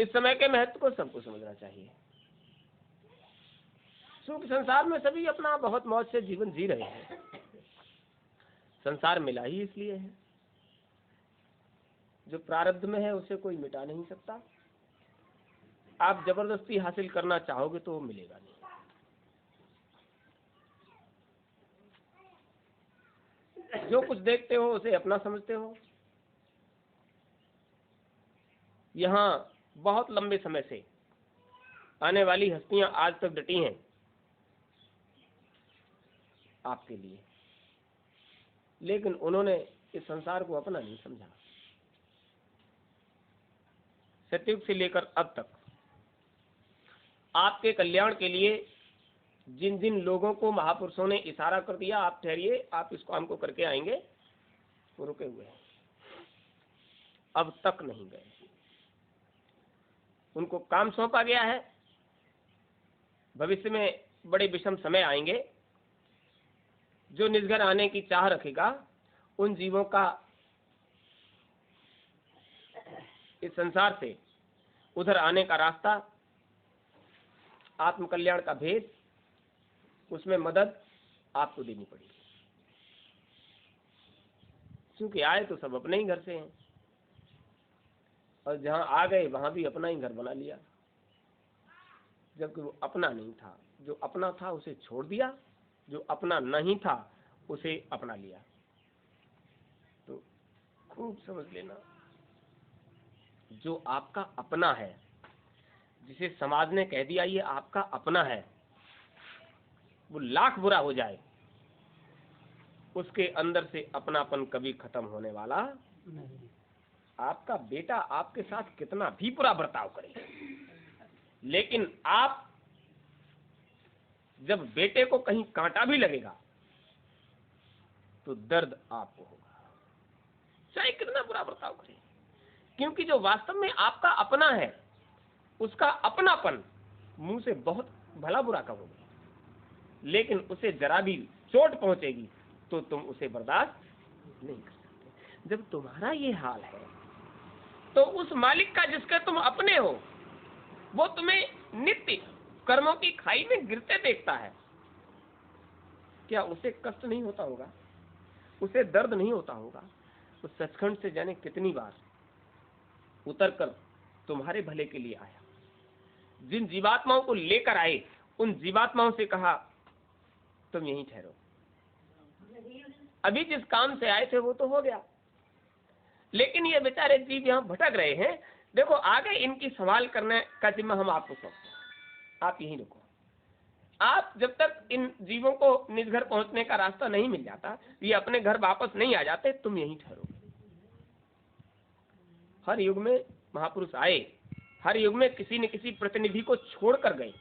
इस समय के महत्व को सबको समझना चाहिए। सुख संसार में सभी अपना बहुत मौज से जीवन जी रहे हैं। संसार मिला ही इसलिए है। जो प्रारब्ध में है उसे कोई मिटा नहीं सकता। आप जबरदस्ती हासिल करना चाहोगे तो वो मिलेगा नहीं। जो कुछ देखते हो उसे अपना समझते हो। यहाँ बहुत लंबे समय से आने वाली हस्तियां आज तक डटी हैं आपके लिए, लेकिन उन्होंने इस संसार को अपना नहीं समझा। सतयुग से लेकर अब तक आपके कल्याण के लिए जिन जिन लोगों को महापुरुषों ने इशारा कर दिया, आप ठहरिए, आप इस काम को करके आएंगे, वो रुके हुए हैं, अब तक नहीं गए। उनको काम सौंपा गया है। भविष्य में बड़े विषम समय आएंगे। जो निजगर आने की चाह रखेगा उन जीवों का इस संसार से उधर आने का रास्ता, आत्मकल्याण का भेद, उसमें मदद आपको देनी पड़ेगी। क्योंकि आए तो सब अपने ही घर से हैं, और जहां आ गए वहां भी अपना ही घर बना लिया, जबकि वो अपना नहीं था। जो अपना था उसे छोड़ दिया, जो अपना नहीं था उसे अपना लिया। तो खूब समझ लेना, जो आपका अपना है, जिसे समाज ने कह दिया ये आपका अपना है, वो लाख बुरा हो जाए, उसके अंदर से अपनापन कभी खत्म होने वाला नहीं। आपका बेटा आपके साथ कितना भी बुरा बर्ताव करे, लेकिन आप जब बेटे को कहीं कांटा भी लगेगा तो दर्द आपको होगा, चाहे कितना बुरा बर्ताव करे। क्योंकि जो वास्तव में आपका अपना है, उसका अपनापन मुंह से बहुत भला बुरा कहोगे, लेकिन उसे जरा भी चोट पहुंचेगी तो तुम उसे बर्दाश्त नहीं कर सकते। जब तुम्हारा ये हाल है तो उस मालिक का जिसके तुम अपने हो, वो तुम्हें नित्य कर्मों की खाई में गिरते देखता है, क्या उसे कष्ट नहीं होता होगा? उसे दर्द नहीं होता होगा? उस सचखंड से जाने कितनी बार उतरकर तुम्हारे भले के लिए आया। जिन जीवात्माओं को लेकर आए उन जीवात्माओं से कहा तुम यहीं ठहरो, अभी जिस काम से आए थे वो तो हो गया, लेकिन ये बेचारे जीव यहाँ भटक रहे हैं। देखो आगे इनकी संभाल करने का जिम्मा हम आपको सौंपते हैं, आप यहीं रुको। आप जब तक इन जीवों को निज घर पहुंचने का रास्ता नहीं मिल जाता, ये अपने घर वापस नहीं आ जाते, तुम यहीं ठहरो। हर युग में महापुरुष आए, हर युग में किसी न किसी प्रतिनिधि को छोड़कर गए।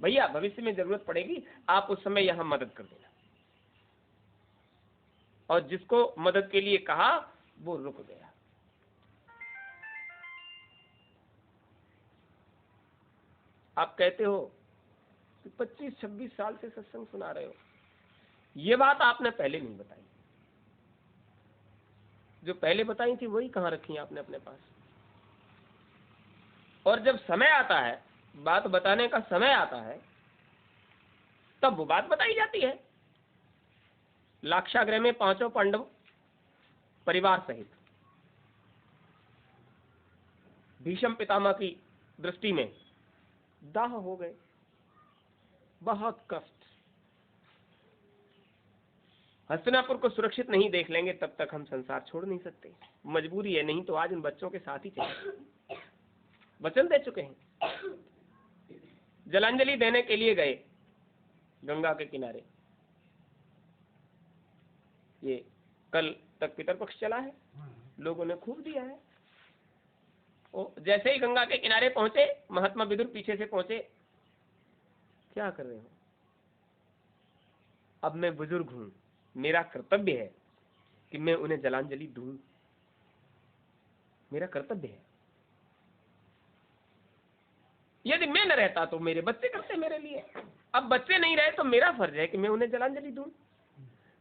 भैया भविष्य में जरूरत पड़ेगी, आप उस समय यहां मदद कर देना। और जिसको मदद के लिए कहा वो रुक गया। आप कहते हो कि 25-26 साल से सत्संग सुना रहे हो, ये बात आपने पहले नहीं बताई। जो पहले बताई थी वही कहां रखी आपने अपने पास? और जब समय आता है, बात बताने का समय आता है, तब वो बात बताई जाती है। लाक्षागृह में 5 पांडव परिवार सहित भीष्म पितामह की दृष्टि में दाह हो गए, बहुत कष्ट। हस्तिनापुर को सुरक्षित नहीं देख लेंगे तब तक हम संसार छोड़ नहीं सकते, मजबूरी है, नहीं तो आज उन बच्चों के साथ ही चले। वचन दे चुके हैं। जलांजलि देने के लिए गए गंगा के किनारे। ये कल तक पितरपक्ष चला है, लोगों ने खूब दिया है। जैसे ही गंगा के किनारे पहुंचे, महात्मा विदुर पीछे से पहुंचे, क्या कर रहे हो? अब मैं बुजुर्ग हूं, मेरा कर्तव्य है कि मैं उन्हें जलांजलि दूं, मेरा कर्तव्य है। यदि मैं न रहता तो मेरे बच्चे करते मेरे लिए, अब बच्चे नहीं रहे तो मेरा फर्ज है कि मैं उन्हें जलांजलि दूं।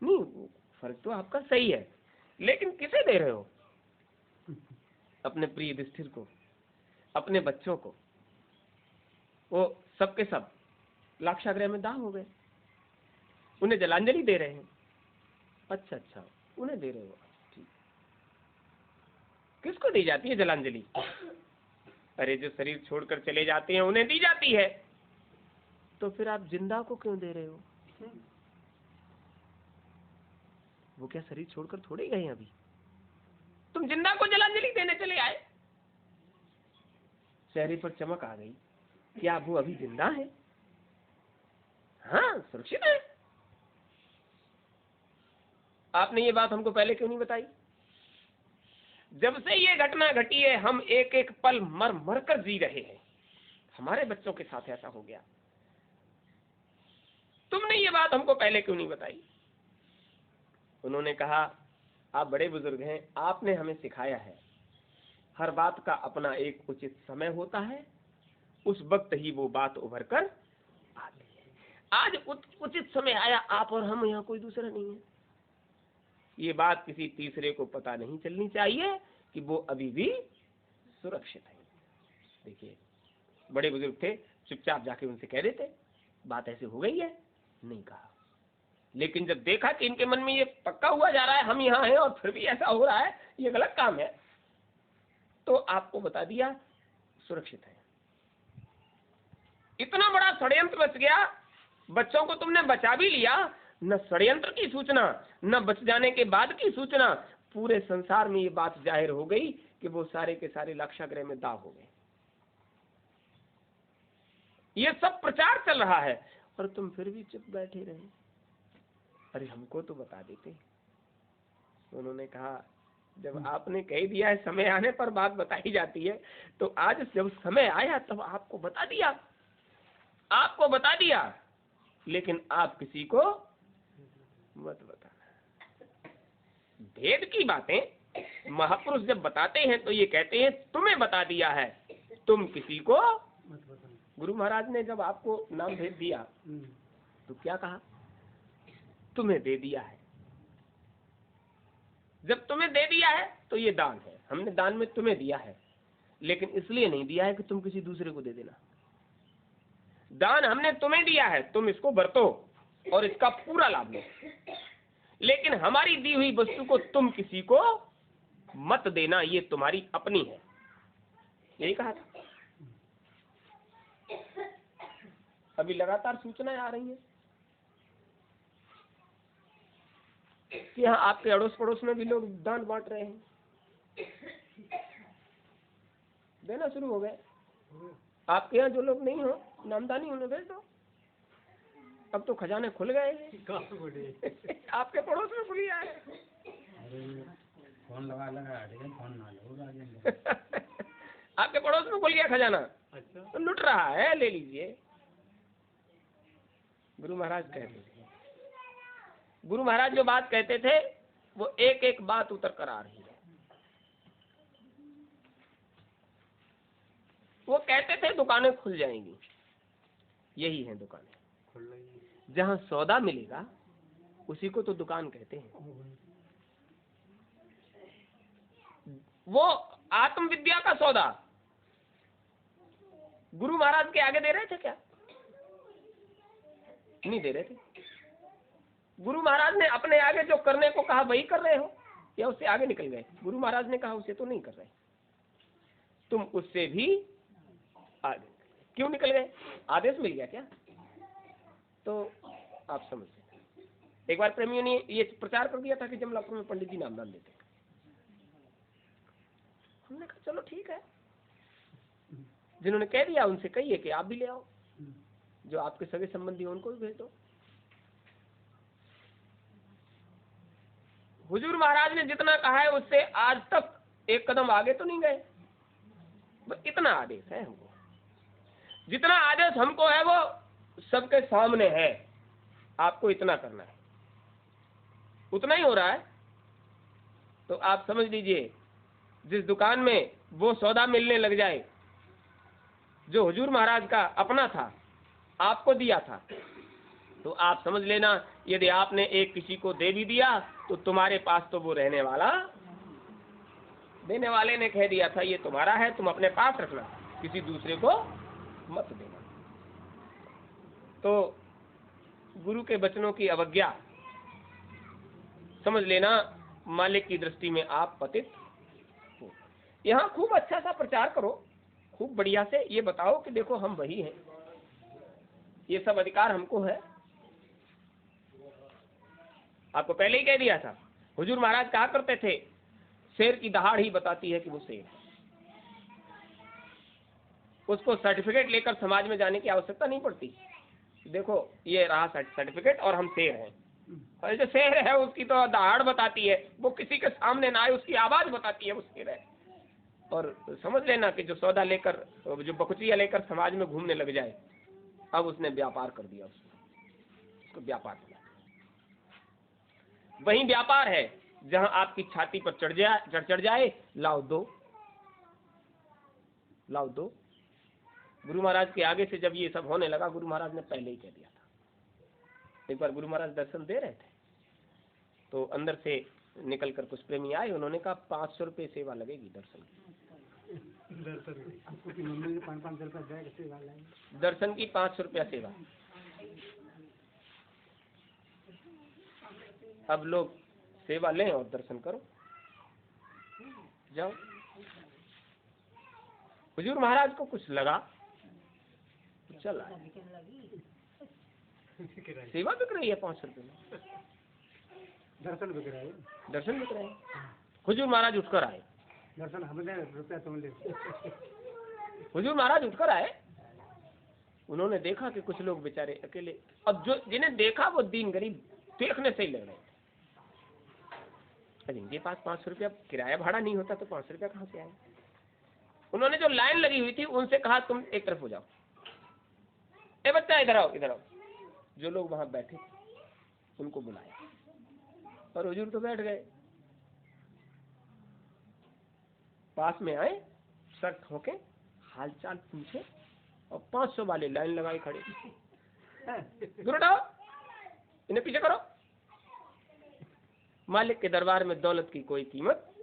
नहीं, फर्ज तो आपका सही है, लेकिन किसे दे रहे हो? अपने प्रिय युधिष्ठिर को। अपने बच्चों को, वो सबके सब लाक्षागृह में दाह हो गए, उन्हें जलांजलि दे रहे हैं। अच्छा, उन्हें दे रहे हो, ठीक। किसको दी जाती है जलांजलि? अरे जो शरीर छोड़कर चले जाते हैं उन्हें दी जाती है। तो फिर आप जिंदा को क्यों दे रहे हो? वो क्या शरीर छोड़कर थोड़े गए अभी? तुम जिंदा को जलांजलि देने चले आए। चेहरे पर चमक आ गई, क्या वो अभी जिंदा है? हाँ, सुरक्षित है। आपने ये बात हमको पहले क्यों नहीं बताई? जब से ये घटना घटी है हम एक एक पल मर मर कर जी रहे हैं। हमारे बच्चों के साथ ऐसा हो गया, तुमने ये बात हमको पहले क्यों नहीं बताई? उन्होंने कहा, आप बड़े बुजुर्ग हैं, आपने हमें सिखाया है हर बात का अपना एक उचित समय होता है, उस वक्त ही वो बात उभर कर आती है। आज उचित समय आया, आप और हम, यहाँ कोई दूसरा नहीं है। ये बात किसी तीसरे को पता नहीं चलनी चाहिए कि वो अभी भी सुरक्षित है। देखिए, बड़े बुजुर्ग थे, चुपचाप जाके उनसे कह देते बात ऐसे हो गई है, नहीं कहा। लेकिन जब देखा कि इनके मन में ये पक्का हुआ जा रहा है हम यहाँ हैं और फिर भी ऐसा हो रहा है, ये गलत काम है, तो आपको बता दिया सुरक्षित है। इतना बड़ा षड्यंत्र बच गया, बच्चों को तुमने बचा भी लिया, न षड्यंत्र की सूचना, न बच जाने के बाद की सूचना, पूरे संसार में ये बात जाहिर हो गई कि वो सारे के सारे लाक्षागृह में दाह हो गए। ये सब प्रचार चल रहा है और तुम फिर भी चुप बैठे रहे। अरे हमको तो बता देते। उन्होंने कहा, जब आपने कह दिया है समय आने पर बात बताई जाती है, तो आज जब समय आया तब आपको बता दिया, लेकिन आप किसी को मत बताना। भेद की बातें महापुरुष जब बताते हैं तो ये कहते हैं तुम्हें बता दिया है, तुम किसी को मत बताना। गुरु महाराज ने जब आपको नाम भेद दिया तो क्या कहा? तुम्हें दे दिया है। जब तुम्हें दे दिया है तो ये दान है, हमने दान में तुम्हें दिया है, लेकिन इसलिए नहीं दिया है कि तुम किसी दूसरे को दे देना। दान हमने तुम्हें दिया है, तुम इसको बरतो और इसका पूरा लाभ लो, लेकिन हमारी दी हुई वस्तु को तुम किसी को मत देना, ये तुम्हारी अपनी है, यही कहा था। अभी लगातार सूचनाएं आ रही हैं कि हाँ, आपके अड़ोस पड़ोस में भी लोग दान बांट रहे हैं, देना शुरू हो गए। आपके यहाँ जो लोग नहीं हो नामदानी उन्हें भेज दो, अब तो खजाने खुल गए। आपके पड़ोस में खुलिया है। फोन लगा फोन ना लो। आपके पड़ोस में खुल गया खजाना। अच्छा, तो लुट रहा है, ले लीजिए। गुरु महाराज कहते थे, गुरु महाराज जो बात कहते थे वो एक एक बात उतर कर आ रही है। वो कहते थे दुकानें खुल जाएंगी, यही है दुकानें खुल रही है। जहाँ सौदा मिलेगा उसी को तो दुकान कहते हैं। वो आत्मविद्या का सौदा गुरु महाराज के आगे दे रहे थे क्या? नहीं दे रहे थे। गुरु महाराज ने अपने आगे जो करने को कहा वही कर रहे हो या उससे आगे निकल गए? गुरु महाराज ने कहा उसे तो नहीं कर रहे, तुम उससे भी आगे क्यों निकल गए? आदेश मिल गया क्या? तो आप समझ लें। एक बार प्रेमियों ने ये प्रचार कर दिया था कि जमलापुर में पंडित जी नामदान देते। हमने कहा चलो ठीक है, जिन्होंने कह दिया उनसे कहिए कि आप भी ले आओ, जो आपके सगे संबंधी हो उनको भी भेज दो। हुजूर महाराज ने जितना कहा है उससे आज तक एक कदम आगे तो नहीं गए। इतना आदेश है हमको, जितना आदेश हमको है वो सबके सामने है, आपको इतना करना है, उतना ही हो रहा है। तो आप समझ लीजिए, जिस दुकान में वो सौदा मिलने लग जाए जो हुजूर महाराज का अपना था, आपको दिया था, तो आप समझ लेना यदि आपने एक किसी को दे भी दिया तो तुम्हारे पास तो वो रहने वाला, देने वाले ने कह दिया था ये तुम्हारा है, तुम अपने पास रखना। किसी दूसरे को मत देना। तो गुरु के वचनों की अवज्ञा, समझ लेना मालिक की दृष्टि में आप पतित हो। यहाँ खूब अच्छा सा प्रचार करो, खूब बढ़िया से ये बताओ कि देखो हम वही हैं, ये सब अधिकार हमको है। आपको पहले ही कह दिया था, हुजूर महाराज कहा करते थे शेर की दहाड़ ही बताती है कि वो शेर है। उसको सर्टिफिकेट लेकर समाज में जाने की आवश्यकता नहीं पड़ती। देखो ये रहा सर्टिफिकेट और हम शेर हैं। और जो शेर है उसकी तो दहाड़ बताती है, वो किसी के सामने ना आए उसकी आवाज बताती है वो शेर है। और समझ लेना कि जो सौदा लेकर, जो बकुचिया लेकर समाज में घूमने लग जाए, अब उसने व्यापार कर दिया, उसको व्यापार किया। वही व्यापार है जहां आपकी छाती पर चढ़ जाए, लाओ दो। गुरु महाराज के आगे से जब ये सब होने लगा, गुरु महाराज ने पहले ही कह दिया था। एक बार गुरु महाराज दर्शन दे रहे थे तो अंदर से निकल कर कुछ प्रेमी आए, उन्होंने कहा 500 रुपये सेवा लगेगी दर्शन की। दर्शन की 500 रुपया सेवा। अब लोग सेवा लें और दर्शन करो, जाओ। हुजूर महाराज को कुछ लगा, चला सेवा बिक रही है 500 रुपये में, दर्शन बिक रहे हैं। हुजूर महाराज उठकर आए, दर्शन हमने रुपया तुम ले। हुजूर महाराज उठकर आए, उन्होंने देखा कि कुछ लोग बेचारे अकेले, अब जो जिन्हें देखा वो दीन गरीब देखने से ही लग रहे थे। इनके पास 500 रुपया किराया भाड़ा नहीं होता तो 500 रुपया कहाँ से आए। उन्होंने जो लाइन लगी हुई थी उनसे कहा तुम एक तरफ हो जाओ, ए बच्चा इधर आओ, इधर आओ। जो लोग वहां बैठे उनको बुलाया और हुजूर तो बैठ गए। पास में आए, सर ठोके, हालचाल पूछे और 500 वाले लाइन लगाई खड़े। दूर हटाओ, इन्हें पीछे करो। मालिक के दरबार में दौलत की कोई कीमत,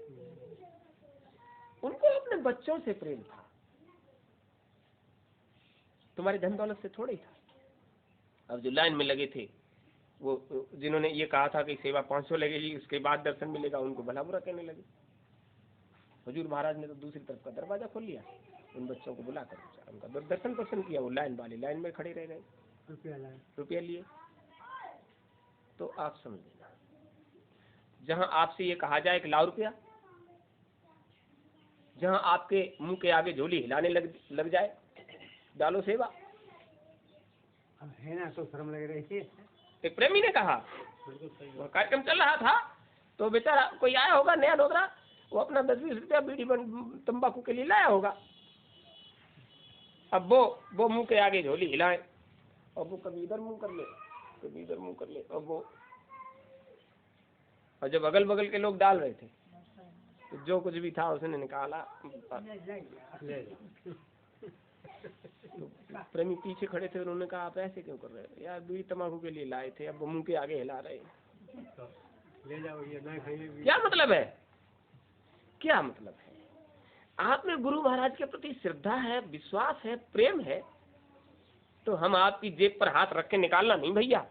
उनको अपने बच्चों से प्रेम था, तुम्हारी धन दौलत से थोड़ा ही था। अब जो लाइन में लगे थे वो जिन्होंने ये कहा था कि सेवा 500 लगेगी उसके बाद दर्शन मिलेगा, उनको भला बुरा कहने लगे। हुजूर महाराज ने तो दूसरी तरफ का दरवाजा खोल लिया, उन बच्चों को बुलाकर उनका दर्शन पर्शन किया। वो लाइन वाली लाइन में खड़े रह गए, रुपया लिए। तो आप समझ लेना, जहां आपसे ये कहा जाए कि लाओ रुपया, जहां आपके मुंह के आगे झोली हिलाने लग जाए, डालो सेवा, है ना, तो शर्म लग रही है। एक प्रेमी ने कहा, कार्यक्रम चल रहा था तो बेचारा कोई आया होगा नया डोगरा, वो अपना 10-20 रुपया बीड़ी तंबाकू के लिए लाया होगा। अब वो मुंह के आगे झोली हिलाए और वो कभी इधर मुंह कर ले, कभी इधर मुंह कर ले, और जब अगल बगल के लोग डाल रहे थे तो जो कुछ भी था उसने निकाला। तो प्रेमी पीछे खड़े थे, उन्होंने कहा आप ऐसे क्यों कर रहे हो यार, बीड़ी तंबाकू के लिए लाए थे, अब वो मुंह के आगे हिला रहे हैं, ले जाओ, ये ना खाइए। क्या मतलब है, क्या मतलब है? आप में गुरु महाराज के प्रति श्रद्धा है, विश्वास है, प्रेम है, तो हम आपकी जेब पर हाथ रख के निकालना नहीं भैया।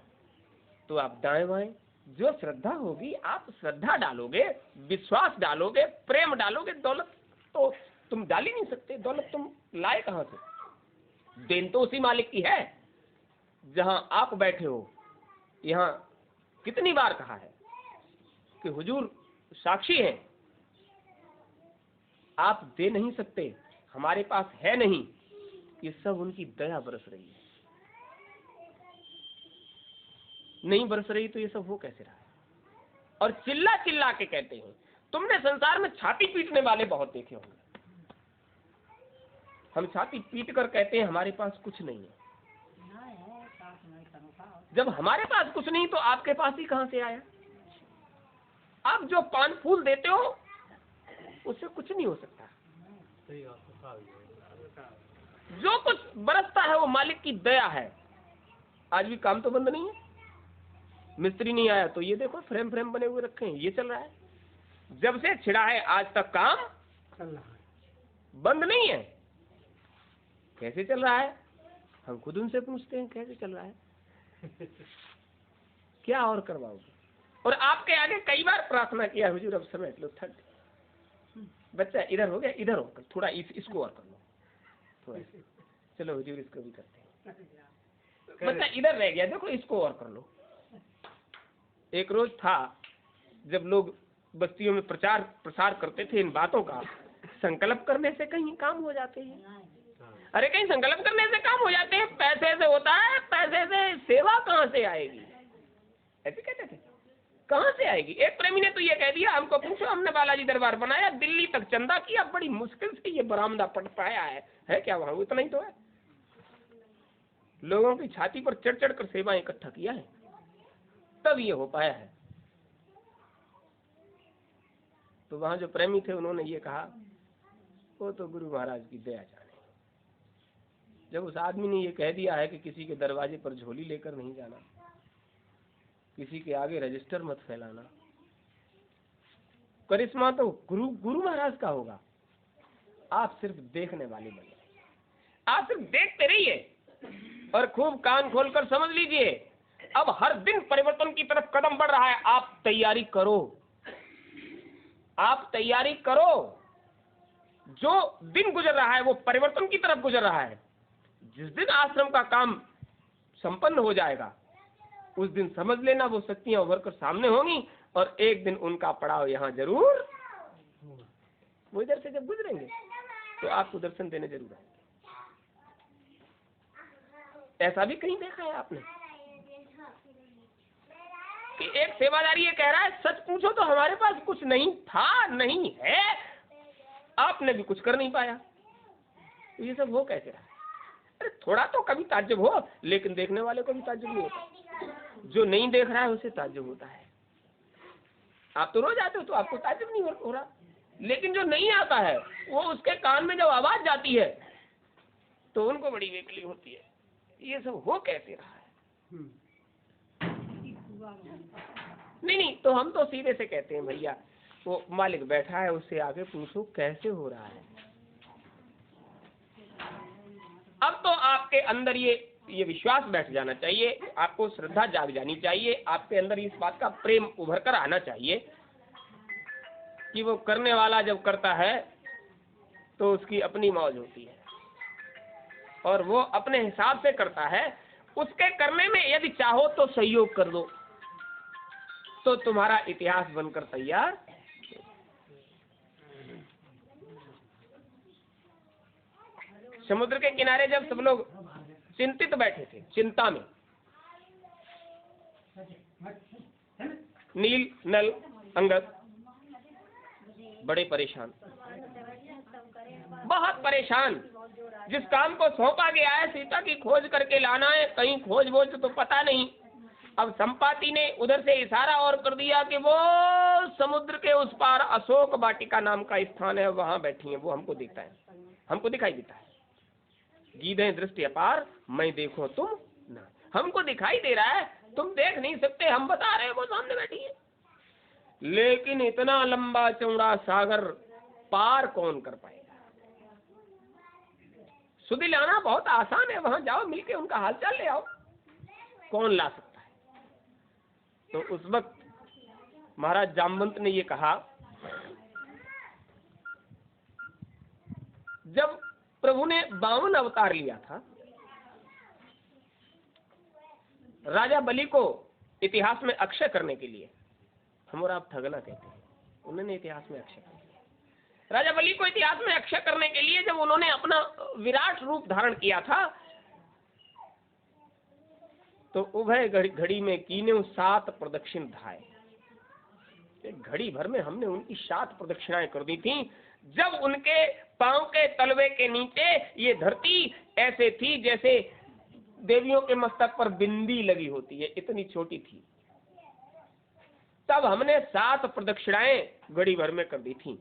तो आप दाएं बाएं जो श्रद्धा होगी, आप श्रद्धा डालोगे, विश्वास डालोगे, प्रेम डालोगे, दौलत तो तुम डाल ही नहीं सकते। दौलत तुम लाए कहां से? देन तो उसी मालिक की है जहां आप बैठे हो। यहां कितनी बार कहा है कि हुजूर साक्षी हैं, आप दे नहीं सकते, हमारे पास है नहीं, ये सब उनकी दया बरस रही है। नहीं बरस रही तो ये सब हो कैसे रहा है? और चिल्ला चिल्ला के कहते हैं, तुमने संसार में छाती पीटने वाले बहुत देखे होंगे। हम छाती पीट कर कहते हैं हमारे पास कुछ नहीं है। जब हमारे पास कुछ नहीं तो आपके पास ही कहां से आया? आप जो पान फूल देते हो उससे कुछ नहीं हो सकता। जो कुछ बरसता है वो मालिक की दया है। आज भी काम तो बंद नहीं है, मिस्त्री नहीं आया तो ये देखो फ्रेम फ्रेम बने हुए रखे हैं, ये चल रहा है। जब से छिड़ा है आज तक काम चल रहा है, बंद नहीं है। कैसे चल रहा है? हम खुद उनसे पूछते हैं कैसे चल रहा है, क्या और करवाओगे? और आपके आगे कई बार प्रार्थना किया, हुजूर अब समेट लो, थक बच्चा इधर हो गया, इधर होकर थोड़ा इसको और कर लो, थोड़ा चलो हुजूर इसको भी करते हैं, बच्चा इधर रह गया, देखो इसको और कर लो। एक रोज था जब लोग बस्तियों में प्रचार प्रसार करते थे इन बातों का, संकल्प करने से कहीं काम हो जाते हैं। अरे कहीं संकल्प करने से काम हो जाते हैं, पैसे से होता है, पैसे से सेवा कहाँ से आएगी, ऐसे कहते थे, कहाँ से आएगी? एक प्रेमी ने तो ये कह दिया, हमको पूछो, हमने बालाजी दरबार बनाया, दिल्ली तक चंदा किया, बड़ी मुश्किल से ये बरामदा पट पाया है क्या वहां? इतना ही तो है, लोगों की छाती पर चढ़ चढ़ कर सेवा इकट्ठा किया है, तब ये हो पाया है। तो वहां जो प्रेमी थे उन्होंने ये कहा, वो तो गुरु महाराज की दया जाने, जब उस आदमी ने ये कह दिया है कि किसी के दरवाजे पर झोली लेकर नहीं जाना, किसी के आगे रजिस्टर मत फैलाना, करिश्मा तो गुरु महाराज का होगा, आप सिर्फ देखने वाले बने, आप सिर्फ देखते रहिए और खूब कान खोलकर समझ लीजिए, अब हर दिन परिवर्तन की तरफ कदम बढ़ रहा है, आप तैयारी करो, आप तैयारी करो, जो दिन गुजर रहा है वो परिवर्तन की तरफ गुजर रहा है। जिस दिन आश्रम का काम संपन्न हो जाएगा उस दिन समझ लेना वो शक्तियां उभर कर सामने होंगी और एक दिन उनका पड़ाव यहाँ जरूर, वो इधर से जब गुजरेंगे तो आपको दर्शन देने जरूर आएंगे। ऐसा भी कहीं देखा है आपने कि एक सेवादारी ये कह रहा है, सच पूछो तो हमारे पास कुछ नहीं था, नहीं है, आपने भी कुछ कर नहीं पाया, तो ये सब हो कैसे रहा? अरे थोड़ा तो कभी ताज्जुब हो, लेकिन देखने वाले को भी ताज्जुब नहीं होता, जो नहीं देख रहा है उसे ताज्जुब होता है। आप तो रोज आते हो तो आपको ताज्जुब नहीं हो रहा, लेकिन जो नहीं आता है वो उसके कान में जब आवाज जाती है तो उनको बड़ी वेकली होती है, ये सब हो कैसे रहा है? नहीं, तो हम तो सीधे से कहते हैं, भैया वो मालिक बैठा है उससे आगे पूछो कैसे हो रहा है। अब तो आपके अंदर ये विश्वास बैठ जाना चाहिए, आपको श्रद्धा जाग जानी चाहिए, आपके अंदर इस बात का प्रेम उभर कर आना चाहिए कि वो करने वाला जब करता है तो उसकी अपनी मौज होती है और वो अपने हिसाब से करता है। उसके करने में यदि चाहो तो सहयोग कर दो तो तुम्हारा इतिहास बनकर तैयार। समुद्र के किनारे जब सब लोग चिंतित बैठे थे, चिंता में, नील, नल, अंगद बड़े परेशान, बहुत परेशान। जिस काम को सौंपा गया है सीता की खोज करके लाना है, कहीं खोज वोज तो पता नहीं। अब संपाति ने उधर से इशारा और कर दिया कि वो समुद्र के उस पार अशोक वाटिका नाम का स्थान है, वहां बैठी है, वो हमको दिखता है, हमको दिखाई देता है। गीधे दृष्टि अपार, मैं देखो तुम ना, हमको दिखाई दे रहा है, तुम देख नहीं सकते, हम बता रहे हैं वो सामने बैठी है। लेकिन इतना लंबा चौड़ा सागर पार कौन कर पाएगा? सुधि लाना बहुत आसान है, वहां जाओ मिलके उनका हालचाल ले आओ, कौन ला सकता है? तो उस वक्त महाराज जामवंत ने ये कहा, जब प्रभु ने 52 अवतार लिया था, राजा बलि को इतिहास में अक्षय करने के लिए, हम और आप ठगना कहते हैं, उन्होंने इतिहास में अक्षय कर दिया। राजा बलि को इतिहास में अक्षय करने के लिए जब उन्होंने अपना विराट रूप धारण किया था तो उभय घड़ी में कीने 7 प्रदक्षिण धाए। घड़ी भर में हमने उनकी 7 प्रदक्षिणाएं कर दी थी। जब उनके पांव के तलवे के नीचे ये धरती ऐसे थी जैसे देवियों के मस्तक पर बिंदी लगी होती है, इतनी छोटी थी। तब हमने 7 प्रदक्षिणाएं घड़ी भर में कर दी थी।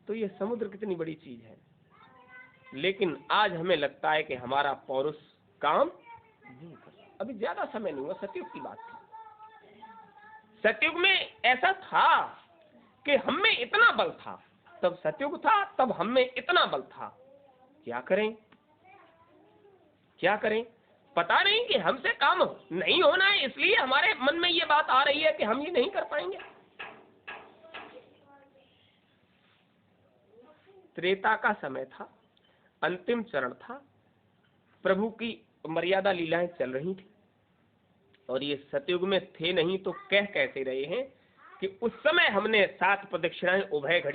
तो ये समुद्र कितनी बड़ी चीज है, लेकिन आज हमें लगता है कि हमारा पौरुष काम नहीं कर। अभी ज्यादा समय नहीं हुआ, सतयुग की बात थी। सतयुग में ऐसा था कि हम में इतना बल था, तब सतयुग था, तब हम में इतना बल था क्या करें, क्या करें? पता नहीं कि हमसे काम नहीं होना है, इसलिए हमारे मन में ये बात आ रही है कि हम ये नहीं कर पाएंगे। त्रेता का समय था, अंतिम चरण था, प्रभु की मर्यादा लीलाएं चल रही थी, और ये सतयुग में थे नहीं तो कह कैसे रहे हैं कि उस समय हमने 7 प्रदक्षिणाएं उभय घड़ी